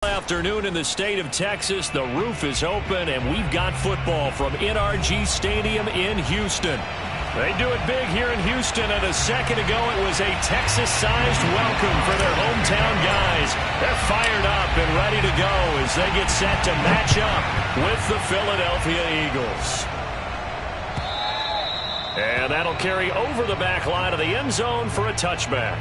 Afternoon in the state of Texas. The roof is open, and we've got football from NRG Stadium in Houston. They do it big here in Houston, and a second ago it was a Texas-sized welcome for their hometown guys. They're fired up and ready to go as they get set to match up with the Philadelphia Eagles. And that'll carry over the back line of the end zone for a touchback.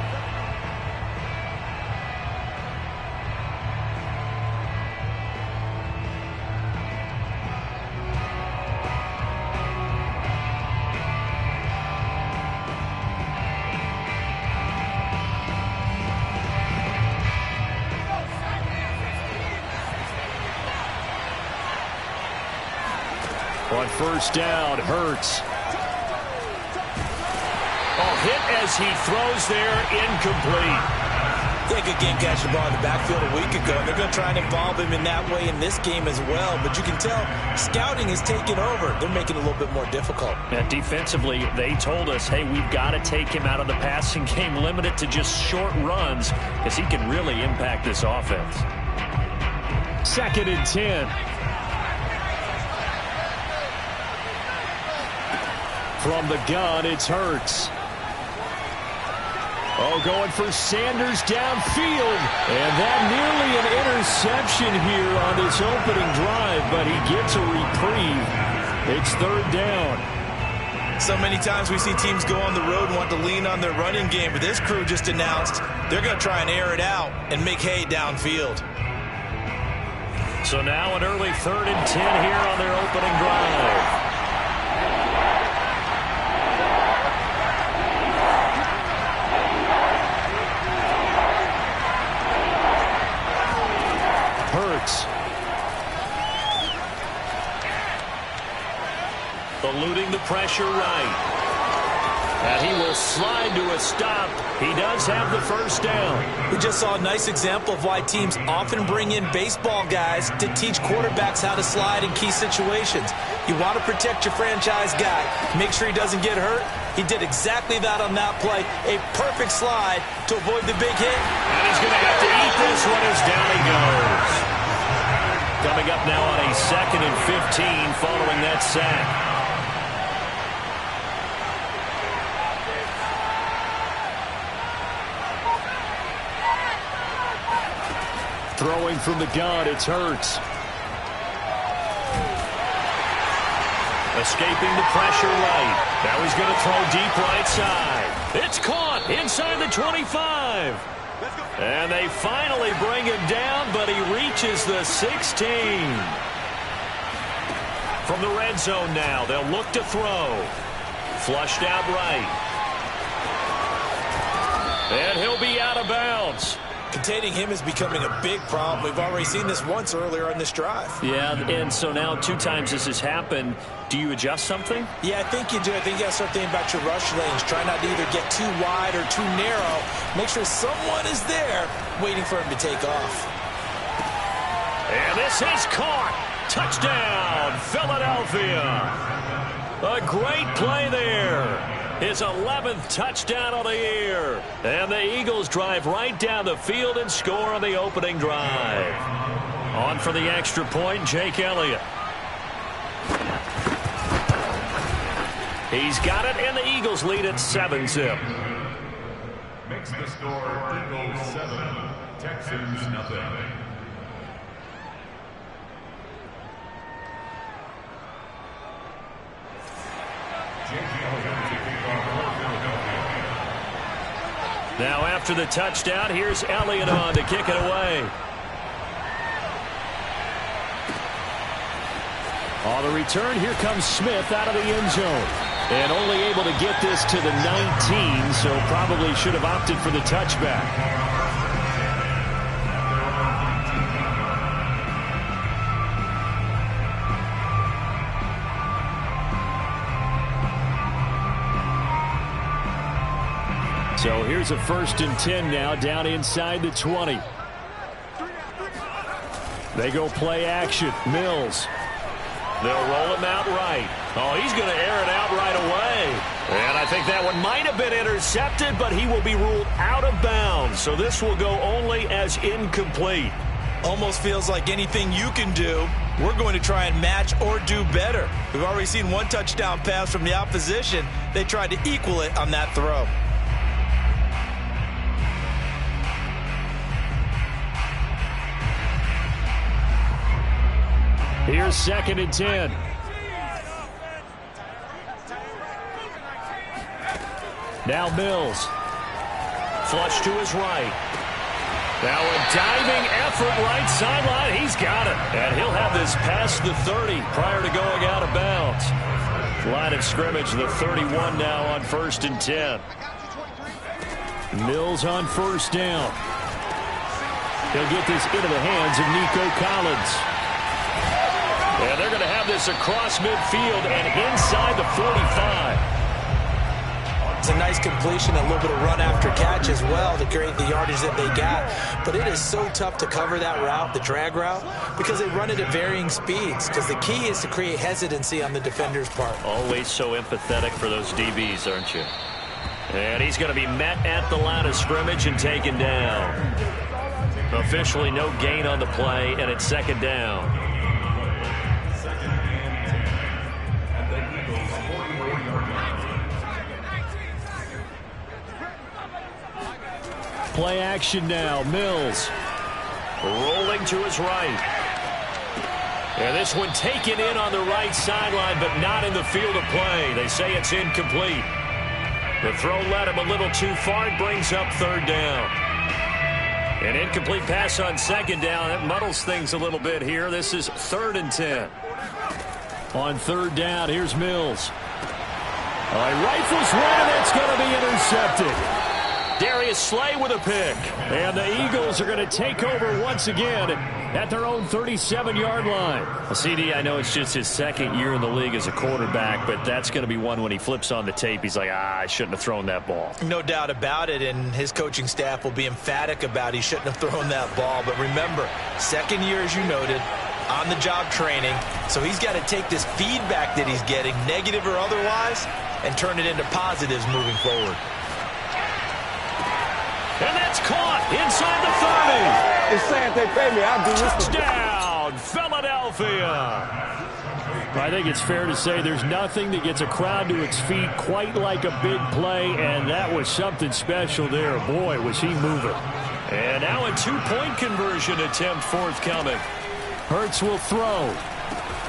On first down, Hurts. Hit as he throws there, incomplete. Yeah, good game catching the ball in the backfield a week ago. They're going to try and involve him in that way in this game as well. But you can tell scouting is taking over. They're making it a little bit more difficult. And defensively, they told us, hey, we've got to take him out of the passing game, limit it to just short runs, because he can really impact this offense. 2nd and 10. From the gun, it's Hurts. Going for Sanders downfield. And that nearly an interception here on this opening drive, but he gets a reprieve. It's 3rd down. So many times we see teams go on the road and want to lean on their running game, but this crew just announced they're going to try and air it out and make hay downfield. So now an early 3rd and 10 here on their opening drive. Hurts. Eluding the pressure right. And he will slide to a stop. He does have the first down. We just saw a nice example of why teams often bring in baseball guys to teach quarterbacks how to slide in key situations. You want to protect your franchise guy. Make sure he doesn't get hurt. He did exactly that on that play. A perfect slide to avoid the big hit. And he's going to have to eat this one as down he goes. Coming up now on a 2nd and 15 following that sack. Throwing from the gun, it's Hurts. Escaping the pressure right. Now he's going to throw deep right side. It's caught inside the 25. And they finally bring him down, but he reaches the 16. From the red zone now, they'll look to throw. Flushed out right. And he'll be out of bounds. Containing him is becoming a big problem. We've already seen this once earlier on this drive. Yeah, and so now 2 times this has happened. Do you adjust something? Yeah, I think you do. I think you got to start thinking about your rush lanes. Try not to either get too wide or too narrow. Make sure someone is there waiting for him to take off. And this is caught. Touchdown, Philadelphia. A great play there. His 11th touchdown of the year. And the Eagles drive right down the field and score on the opening drive. On for the extra point, Jake Elliott. He's got it, and the Eagles lead at 7-zip. Makes the score Eagles 7, Texans nothing. Now after the touchdown, here's Elliott on to kick it away. On the return, here comes Smith out of the end zone. And only able to get this to the 19, so probably should have opted for the touchback. So here's a 1st and 10 now down inside the 20. They go play action. Mills. They'll roll him out right. Oh, he's going to air it out right away. And I think that one might have been intercepted, but he will be ruled out of bounds. So this will go only as incomplete. Almost feels like anything you can do, we're going to try and match or do better. We've already seen one touchdown pass from the opposition. They tried to equal it on that throw. Here's 2nd and 10. Now Mills. Flush to his right. Now a diving effort right sideline. He's got it. And he'll have this past the 30 prior to going out of bounds. Line of scrimmage, the 31 now on 1st and 10. Mills on 1st down. He'll get this into the hands of Nico Collins. And they're going to have this across midfield and inside the 45. It's a nice completion, a little bit of run after catch as well to create the yardage that they got. But it is so tough to cover that route, the drag route, because they run it at varying speeds. Because the key is to create hesitancy on the defender's part. Always so empathetic for those DBs, aren't you? And he's going to be met at the line of scrimmage and taken down. Officially no gain on the play, and it's 2nd down. Play action now. Mills rolling to his right. And this one taken in on the right sideline, but not in the field of play. They say it's incomplete. The throw led him a little too far. It brings up 3rd down. An incomplete pass on 2nd down. It muddles things a little bit here. This is 3rd and 10. On 3rd down, here's Mills. Rifles one, and that's going to be intercepted. Darius Slay with a pick. And the Eagles are going to take over once again at their own 37-yard line. Well, CD, I know it's just his 2nd year in the league as a quarterback, but that's going to be one when he flips on the tape. He's like, I shouldn't have thrown that ball. No doubt about it, and his coaching staff will be emphatic about he shouldn't have thrown that ball. But remember, 2nd year, as you noted, on-the-job training. So he's got to take this feedback that he's getting, negative or otherwise, and turn it into positives moving forward. And that's caught inside the 30. It's saying they pay me. I'll do this. Touchdown, Philadelphia. I think it's fair to say there's nothing that gets a crowd to its feet quite like a big play, and that was something special there. Boy, was he moving. And now a 2-point conversion attempt forthcoming. Hurts will throw.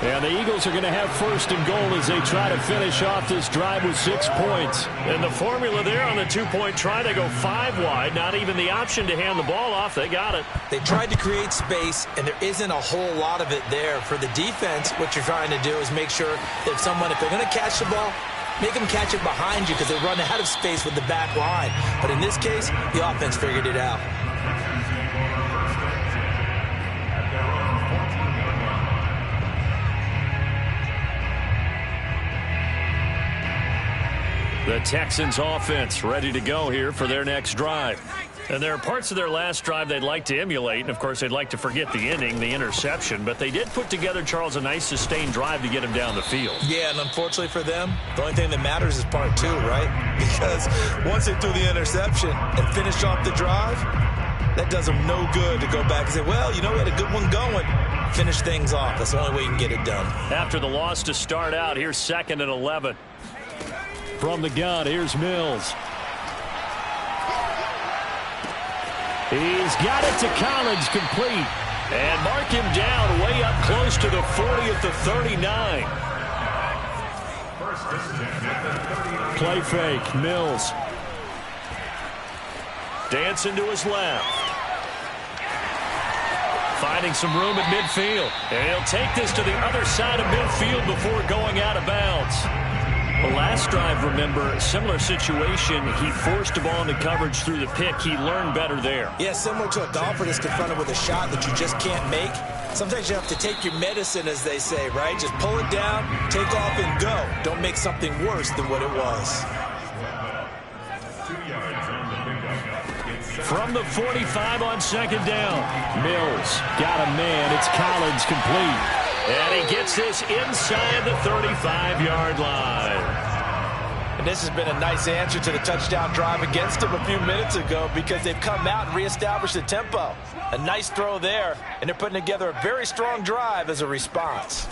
And the Eagles are going to have 1st and goal as they try to finish off this drive with 6 points. And the formula there on the 2-point try, they go 5 wide. Not even the option to hand the ball off. They got it. They tried to create space, and there isn't a whole lot of it there. For the defense, what you're trying to do is make sure that if they're going to catch the ball, make them catch it behind you because they run out of space with the back line. But in this case, the offense figured it out. The Texans offense ready to go here for their next drive. And there are parts of their last drive they'd like to emulate. And, of course, they'd like to forget the ending, the interception. But they did put together, Charles, a nice sustained drive to get him down the field. Yeah, and unfortunately for them, the only thing that matters is part 2, right? Because once they threw the interception and finished off the drive, that does them no good to go back and say, well, you know, we had a good one going. Finish things off. That's the only way you can get it done. After the loss to start out, here's 2nd and 11. From the gun, here's Mills. He's got it to Collins, complete. And mark him down way up close to the 40 at the 39. Play fake, Mills. Dancing to his left. Finding some room at midfield. And he'll take this to the other side of midfield before going out of bounds. The last drive, remember, similar situation. He forced the ball into coverage through the pick. He learned better there. Yeah, similar to a golfer that's confronted with a shot that you just can't make. Sometimes you have to take your medicine, as they say, right? Just pull it down, take off, and go. Don't make something worse than what it was. From the 45 on 2nd down. Mills got a man. It's Collins, complete. And he gets this inside the 35-yard line. And this has been a nice answer to the touchdown drive against them a few minutes ago because they've come out and reestablished the tempo. A nice throw there, and they're putting together a very strong drive as a response.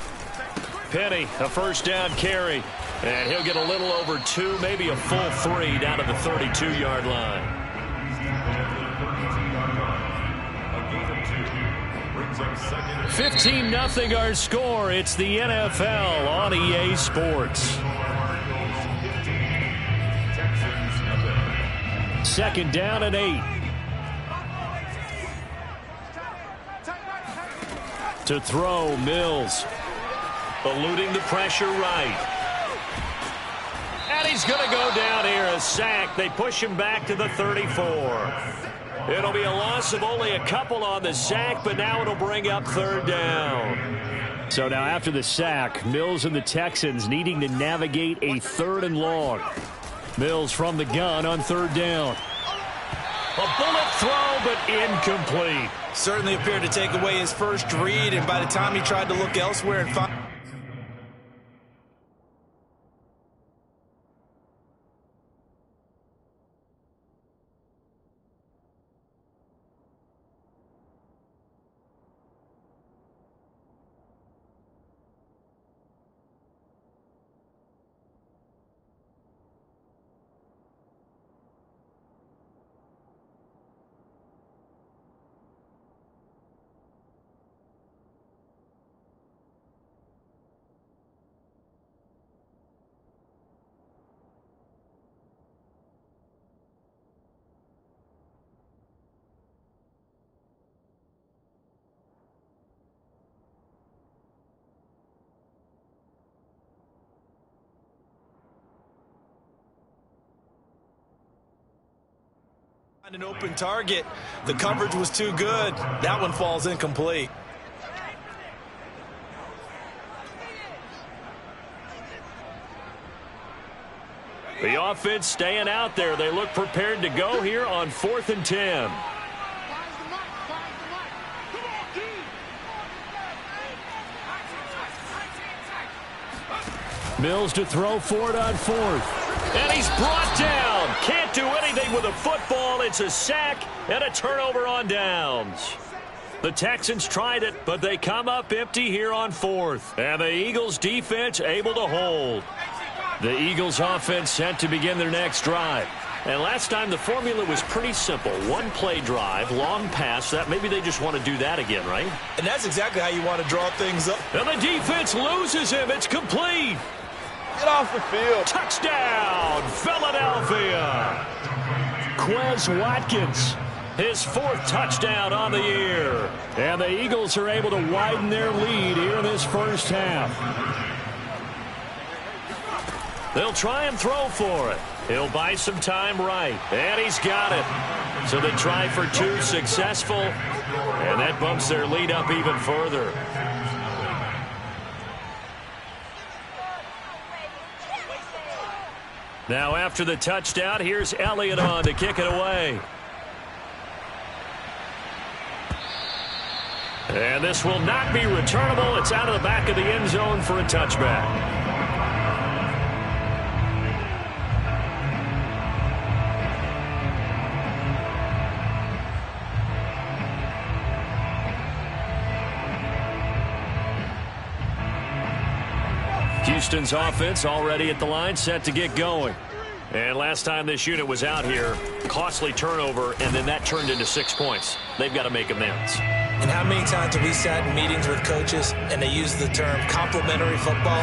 Penny, a first down carry. And he'll get a little over 2, maybe a full 3 down to the 32-yard line. 15-0 our score. It's the NFL on EA Sports. Second down and 8. To throw, Mills. Eluding the pressure right. And he's going to go down here, a sack. They push him back to the 34. It'll be a loss of only a couple on the sack, but now it'll bring up third down. So now after the sack, Mills and the Texans needing to navigate a 3rd and long. Mills from the gun on 3rd down. A bullet throw, but incomplete. Certainly appeared to take away his first read, and by the time he tried to look elsewhere and find... an open target. The coverage was too good. That one falls incomplete. The offense staying out there. They look prepared to go here on 4th and 10. Mills to throw for it on 4th. And he's brought down. Can't do anything with a football. It's a sack and a turnover on downs. The Texans tried it, but they come up empty here on 4th. And the Eagles defense able to hold. The Eagles offense set to begin their next drive. And last time the formula was pretty simple. One play drive, long pass. That maybe they just want to do that again, right? And that's exactly how you want to draw things up. And the defense loses him. It's complete. Get off the field. Touchdown, Philadelphia. Quez Watkins, his 4th touchdown on the year. And the Eagles are able to widen their lead here in this first half. They'll try and throw for it. He'll buy some time right. And he's got it. So they try for 2, successful. And that bumps their lead up even further. Now after the touchdown, here's Elliott on to kick it away. And this will not be returnable. It's out of the back of the end zone for a touchback. Houston's offense already at the line, set to get going. And last time this unit was out here, costly turnover, and then that turned into 6 points. They've got to make amends. And how many times have we sat in meetings with coaches and they use the term complementary football?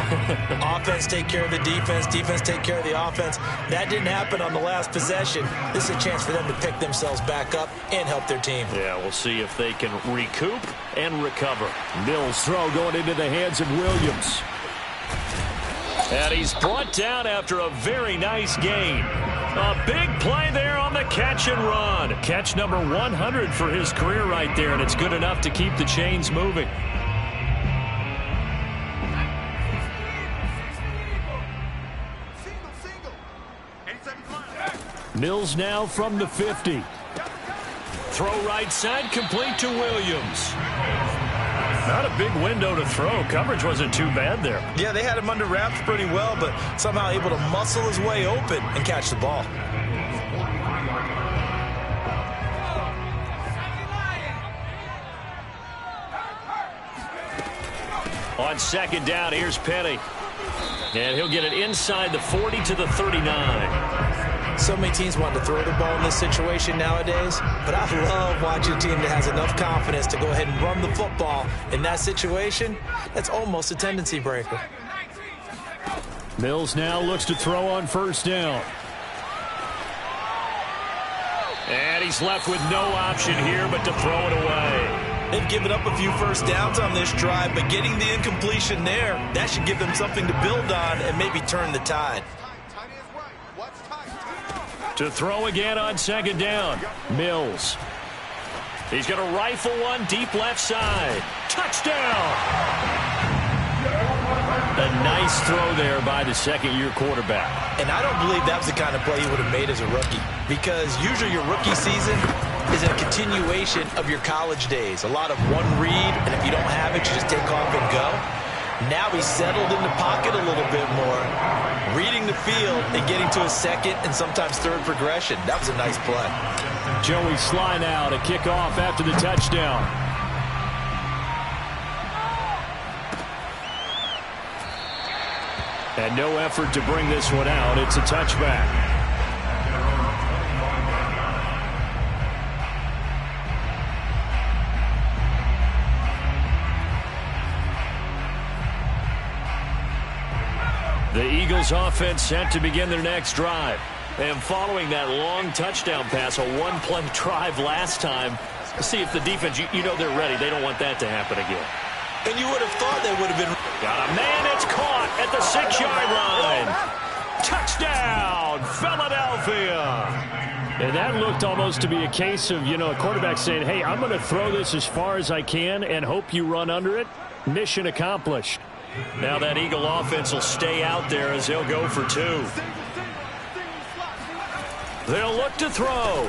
Offense take care of the defense, defense take care of the offense. That didn't happen on the last possession. This is a chance for them to pick themselves back up and help their team. Yeah, we'll see if they can recoup and recover. Mills' throw going into the hands of Williams. And he's brought down after a very nice gain. A big play there on the catch and run. Catch number 100 for his career right there, and it's good enough to keep the chains moving. Mills now from the 50. Throw right side, complete to Williams. Not a big window to throw. Coverage wasn't too bad there. Yeah, they had him under wraps pretty well, but somehow able to muscle his way open and catch the ball. On second down, here's Penny. And he'll get it inside the 40 to the 39. So many teams want to throw the ball in this situation nowadays, but I love watching a team that has enough confidence to go ahead and run the football in that situation. That's almost a tendency breaker. Mills now looks to throw on first down. And he's left with no option here but to throw it away. They've given up a few first downs on this drive, but getting the incompletion there, that should give them something to build on and maybe turn the tide. To throw again on second down, Mills. He's going to rifle one deep left side. Touchdown! A nice throw there by the second-year quarterback. And I don't believe that was the kind of play he would have made as a rookie, because usually your rookie season is a continuation of your college days. A lot of one read, and if you don't have it, you just take off and go. Now he's settled in the pocket a little bit more, reading the field and getting to a second and sometimes third progression. That was a nice play. Joey Sly now to kick off after the touchdown. And no effort to bring this one out. It's a touchback. The Eagles offense set to begin their next drive. And following that long touchdown pass, a one-play drive last time, see if the defense, you know they're ready. They don't want that to happen again. And you would have thought they would have been. Got a man that's caught at the 6-yard line. Touchdown, Philadelphia. And that looked almost to be a case of, a quarterback saying, hey, I'm going to throw this as far as I can and hope you run under it. Mission accomplished. Now that Eagle offense will stay out there as they'll go for two. They'll look to throw.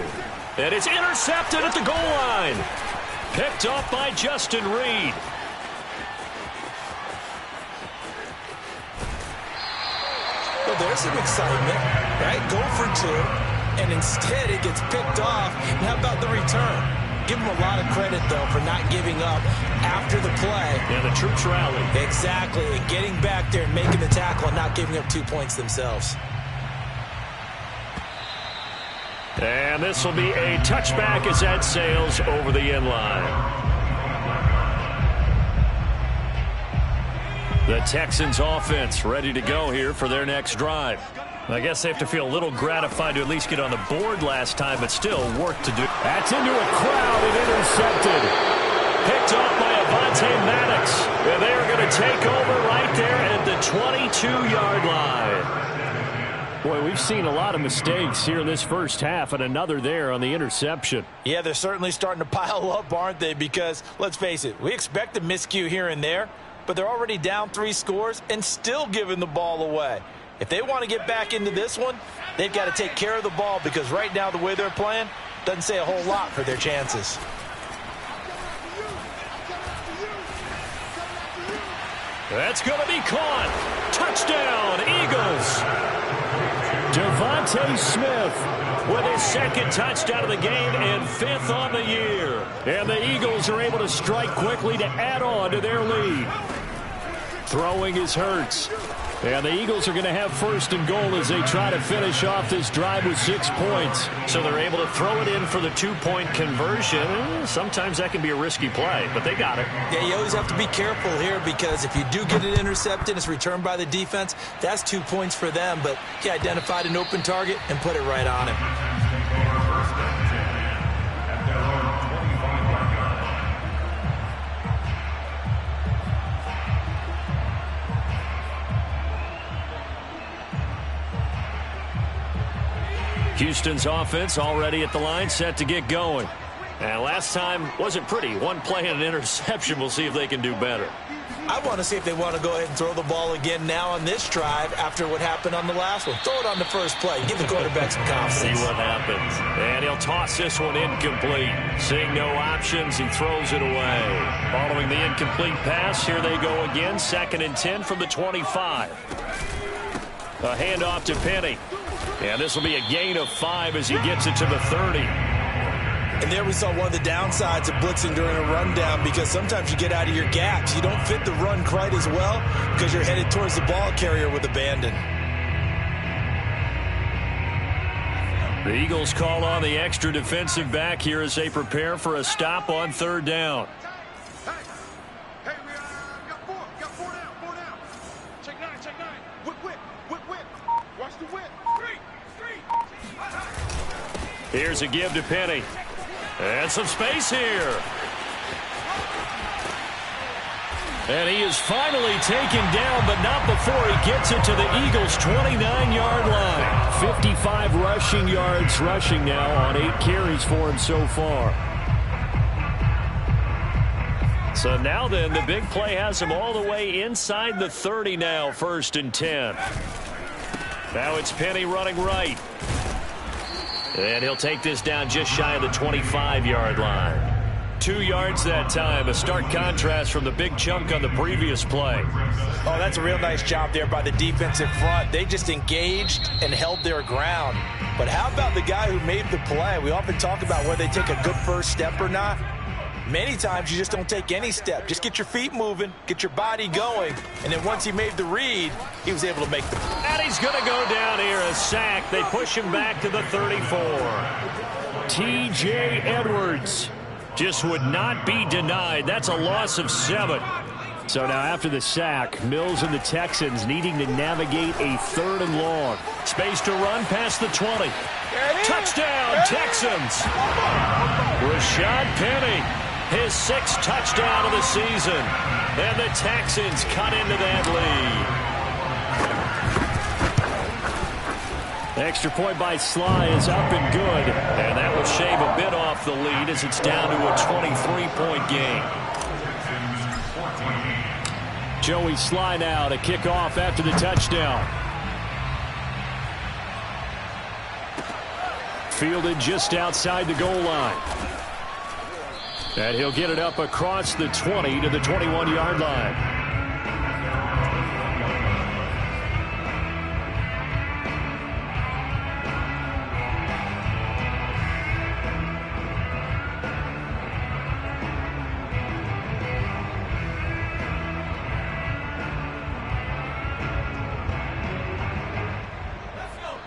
And it's intercepted at the goal line. Picked off by Justin Reed. Well, there's some excitement, right? Go for two, and instead it gets picked off. And how about the return? Give them a lot of credit, though, for not giving up after the play. Yeah, the troops rally. Exactly, and getting back there and making the tackle and not giving up 2 points themselves. And this will be a touchback as that sails over the end line. The Texans offense ready to go here for their next drive. I guess they have to feel a little gratified to at least get on the board last time, but still work to do. That's into a crowd and intercepted. Picked off by Avonte Maddox. And they are going to take over right there at the 22-yard line. Boy, we've seen a lot of mistakes here in this first half, and another there on the interception. Yeah, they're certainly starting to pile up, aren't they? Because, let's face it, we expect a miscue here and there, but they're already down 3 scores and still giving the ball away. If they want to get back into this one, they've got to take care of the ball, because right now the way they're playing doesn't say a whole lot for their chances. That's going to be caught. Touchdown, Eagles. Devontae Smith with his second touchdown of the game and 5th on the year. And the Eagles are able to strike quickly to add on to their lead. Throwing is Hurts. And the Eagles are going to have first and goal as they try to finish off this drive with 6 points. So they're able to throw it in for the 2-point conversion. Sometimes that can be a risky play, but they got it. Yeah, you always have to be careful here, because if you do get it intercepted, it's returned by the defense, that's 2 points for them. But he identified an open target and put it right on him. Houston's offense already at the line, set to get going. And last time wasn't pretty. One play and an interception. We'll see if they can do better. I want to see if they want to go ahead and throw the ball again now on this drive after what happened on the last one. Throw it on the first play. Give the quarterback some confidence. See what happens. And he'll toss this one incomplete. Seeing no options, he throws it away. Following the incomplete pass, here they go again. 2nd and 10 from the 25. A handoff to Penny. And this will be a gain of 5 as he gets it to the 30. And there we saw one of the downsides of blitzing during a rundown, because sometimes you get out of your gaps. You don't fit the run quite as well because you're headed towards the ball carrier with abandon. The Eagles call on the extra defensive back here as they prepare for a stop on 3rd down. Hey, we got four down. Check 9. Whip. Watch the whip. Three. Here's a give to Penny. And some space here. And he is finally taken down, but not before he gets it to the Eagles' 29-yard line. 55 rushing yards rushing now on 8 carries for him so far. So now then, the big play has him all the way inside the 30 now, 1st and 10. Now it's Penny running right. And he'll take this down just shy of the 25-yard line. 2 yards that time, a stark contrast from the big chunk on the previous play. Oh, that's a real nice job there by the defensive front. They just engaged and held their ground. But how about the guy who made the play? We often talk about whether they take a good first step or not. Many times you just don't take any step. Just get your feet moving, get your body going, and then once he made the read, he was able to make the play. And he's going to go down here, a sack. They push him back to the 34. T.J. Edwards just would not be denied. That's a loss of 7. So now after the sack, Mills and the Texans needing to navigate a 3rd and long. Space to run past the 20. Touchdown, Texans. Rashad Penny, his 6th touchdown of the season. And the Texans cut into that lead. Extra point by Sly is up and good. And that will shave a bit off the lead as it's down to a 23-point game. Joey Sly now to kick off after the touchdown. Fielded just outside the goal line. And he'll get it up across the 20 to the 21-yard line.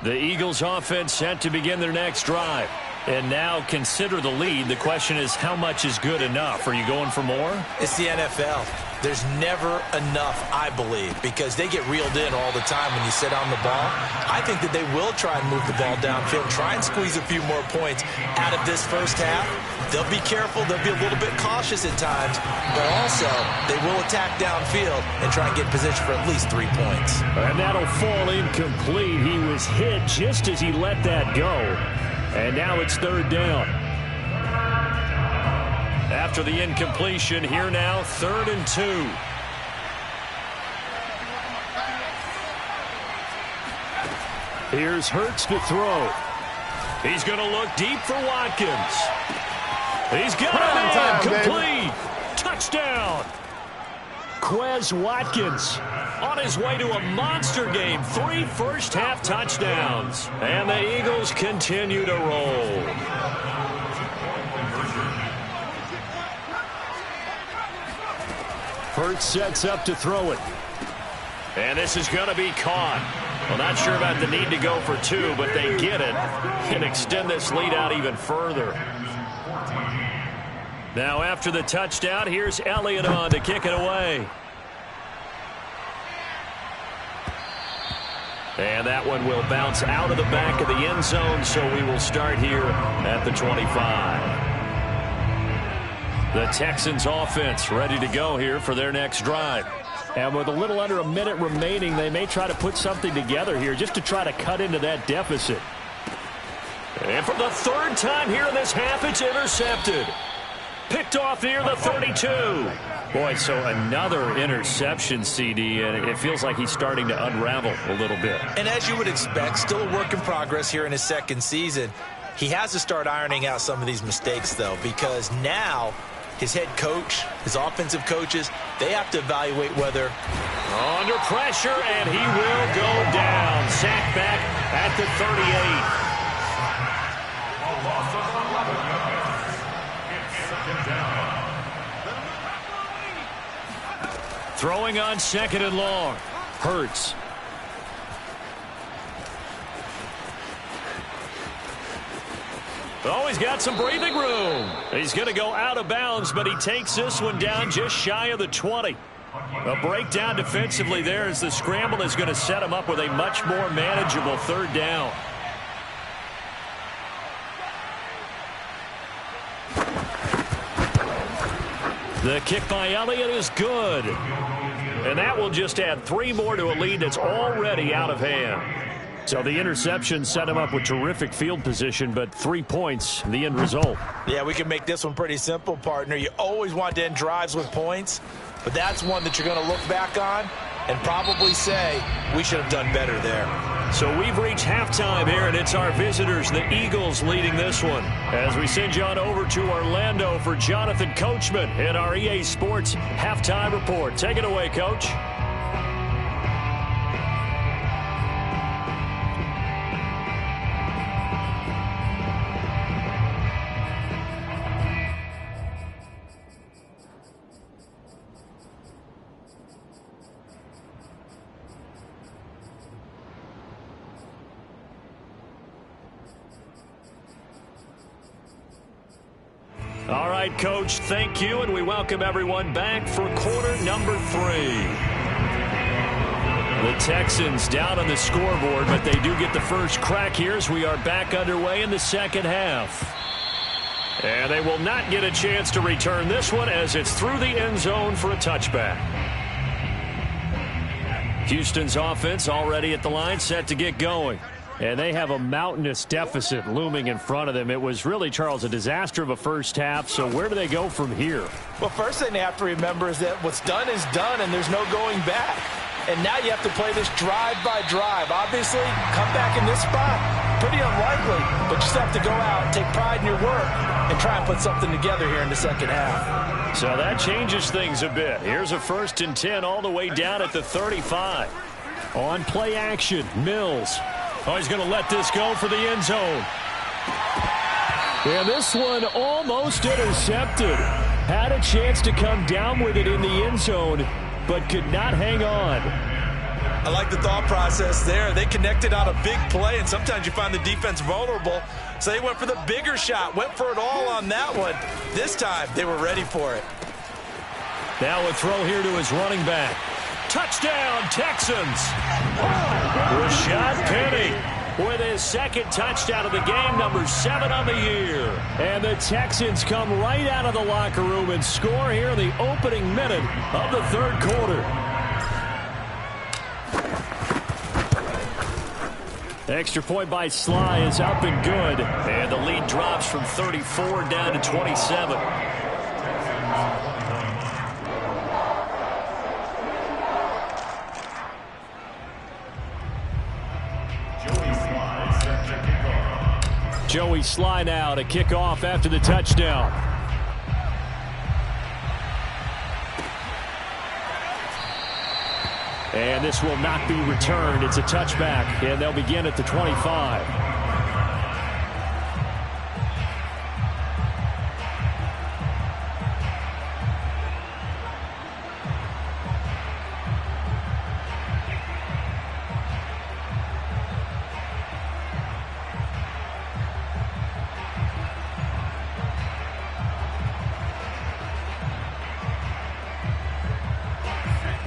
The Eagles offense set to begin their next drive. And now consider the lead. The question is, how much is good enough? Are you going for more? It's the NFL. There's never enough, I believe, because they get reeled in all the time when you sit on the ball. I think that they will try and move the ball downfield, try and squeeze a few more points out of this first half. They'll be careful. They'll be a little bit cautious at times, but also they will attack downfield and try and get position for at least 3 points. And that'll fall incomplete. He was hit just as he let that go. And now it's 3rd down. After the incompletion, here now, 3rd and 2. Here's Hurts to throw. He's going to look deep for Watkins. He's got it in, complete. Touchdown. Quez Watkins on his way to a monster game. 3 first-half touchdowns. And the Eagles continue to roll. Hurts sets up to throw it. And this is going to be caught. Well, not sure about the need to go for 2, but they get it and extend this lead out even further. Now after the touchdown, here's Elliott on to kick it away. And that one will bounce out of the back of the end zone, so we will start here at the 25. The Texans offense ready to go here for their next drive. And with a little under a minute remaining, they may try to put something together here just to try to cut into that deficit. And for the 3rd time here in this half, it's intercepted. Picked off near the 32. Boy, so another interception, CD, and it feels like he's starting to unravel a little bit. And as you would expect, still a work in progress here in his second season. He has to start ironing out some of these mistakes, though, because now his head coach, his offensive coaches, they have to evaluate whether... Under pressure, and he will go down. Sacked back at the 38. Throwing on 2nd and long. Hurts. Oh, he's got some breathing room. He's going to go out of bounds, but he takes this one down just shy of the 20. A breakdown defensively there as the scramble is going to set him up with a much more manageable 3rd down. The kick by Elliott is good. And that will just add 3 more to a lead that's already out of hand. So the interception set him up with terrific field position, but 3 points, the end result. Yeah, we can make this one pretty simple, partner. You always want to end drives with points, but that's one that you're going to look back on and probably say, we should have done better there. So we've reached halftime here, and it's our visitors, the Eagles, leading this one. As we send you on over to Orlando for Jonathan Coachman in our EA Sports Halftime Report. Take it away, Coach. All right, Coach, thank you, and we welcome everyone back for quarter number 3. The Texans down on the scoreboard, but they do get the first crack here as we are back underway in the second half. And they will not get a chance to return this one as it's through the end zone for a touchback. Houston's offense already at the line, set to get going. And they have a mountainous deficit looming in front of them. It was really, Charles, a disaster of a first half. So where do they go from here? Well, first thing they have to remember is that what's done is done, and there's no going back. And now you have to play this drive by drive. Obviously, come back in this spot, pretty unlikely. But you just have to go out, take pride in your work, and try and put something together here in the second half. So that changes things a bit. Here's a 1st and 10 all the way down at the 35. On play action, Mills. Oh, he's going to let this go for the end zone. And this one almost intercepted. Had a chance to come down with it in the end zone, but could not hang on. I like the thought process there. They connected on a big play, and sometimes you find the defense vulnerable. So they went for the bigger shot, went for it all on that one. This time, they were ready for it. Now a throw here to his running back. Touchdown, Texans. Rashad Penny with his 2nd touchdown of the game, number 7 on the year. And the Texans come right out of the locker room and score here in the opening minute of the 3rd quarter. Extra point by Sly is up and good. And the lead drops from 34 down to 27. Joey Sly now to kick off after the touchdown. And this will not be returned. It's a touchback, and they'll begin at the 25.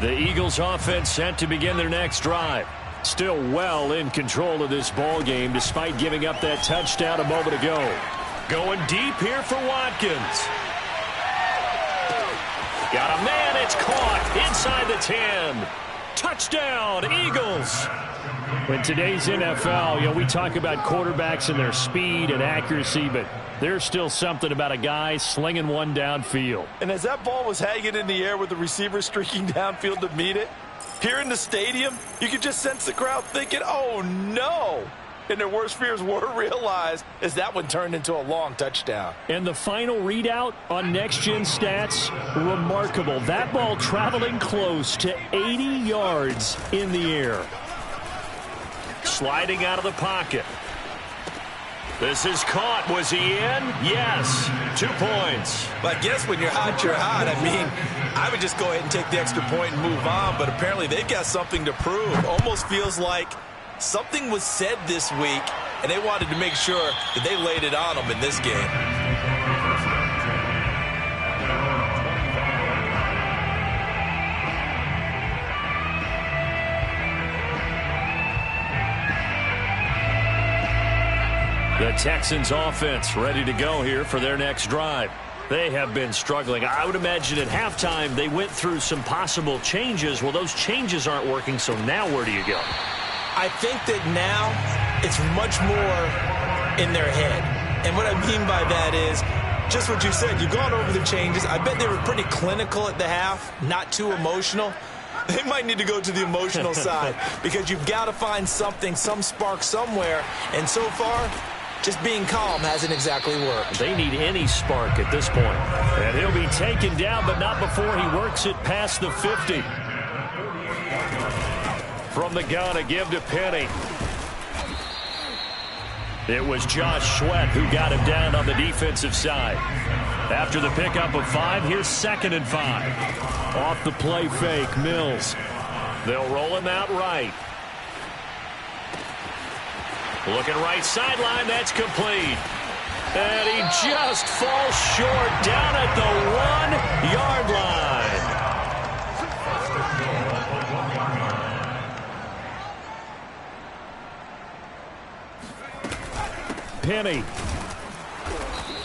The Eagles offense set to begin their next drive. Still well in control of this ball game despite giving up that touchdown a moment ago. Going deep here for Watkins. Got a man, it's caught inside the 10. Touchdown, Eagles. In today's NFL, we talk about quarterbacks and their speed and accuracy, but there's still something about a guy slinging one downfield. And as that ball was hanging in the air with the receiver streaking downfield to meet it, here in the stadium, you could just sense the crowd thinking, oh, no. And their worst fears were realized as that one turned into a long touchdown. And the final readout on next-gen stats, remarkable. That ball traveling close to 80 yards in the air. Sliding out of the pocket. This is caught. Was he in? Yes. 2 points. But I guess when you're hot, you're hot. I mean, I would just go ahead and take the extra point and move on. But apparently they've got something to prove. Almost feels like something was said this week, and they wanted to make sure that they laid it on them in this game. The Texans offense ready to go here for their next drive. They have been struggling. I would imagine at halftime they went through some possible changes. Well, those changes aren't working, so now where do you go? I think that now it's much more in their head. And what I mean by that is just what you said. You've gone over the changes. I bet they were pretty clinical at the half, not too emotional. They might need to go to the emotional side because you've got to find something, some spark somewhere. And so far, just being calm hasn't exactly worked. They need any spark at this point. And he'll be taken down, but not before he works it past the 50. From the gun, a give to Penny. It was Josh Sweat who got him down on the defensive side. After the pickup of 5, here's 2nd and 5. Off the play fake, Mills. They'll roll him out right. Looking right sideline, that's complete. And he just falls short down at the 1-yard line. Penny.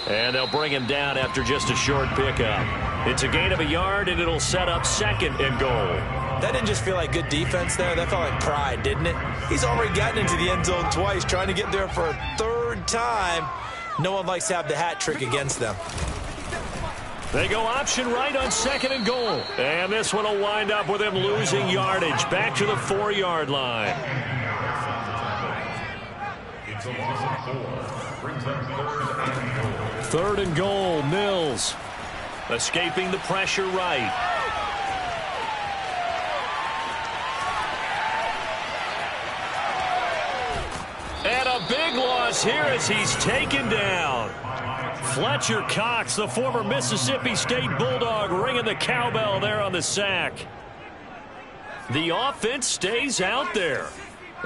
And they'll bring him down after just a short pickup. It's a gain of a yard, and it'll set up 2nd and goal. That didn't just feel like good defense there. That felt like pride, didn't it? He's already gotten into the end zone twice, trying to get there for a 3rd time. No one likes to have the hat trick against them. They go option right on 2nd and goal. And this one will wind up with him losing yardage. Back to the 4-yard line. It's a loss of 4. Brings up 3rd and goal. 3rd and goal, Mills. Escaping the pressure right. And a big loss here as he's taken down. Fletcher Cox, the former Mississippi State Bulldog, ringing the cowbell there on the sack. The offense stays out there.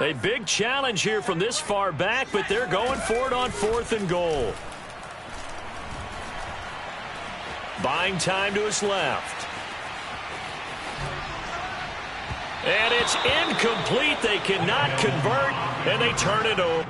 A big challenge here from this far back, but they're going for it on 4th and goal. Buying time to his left. And it's incomplete. They cannot convert, and they turn it over.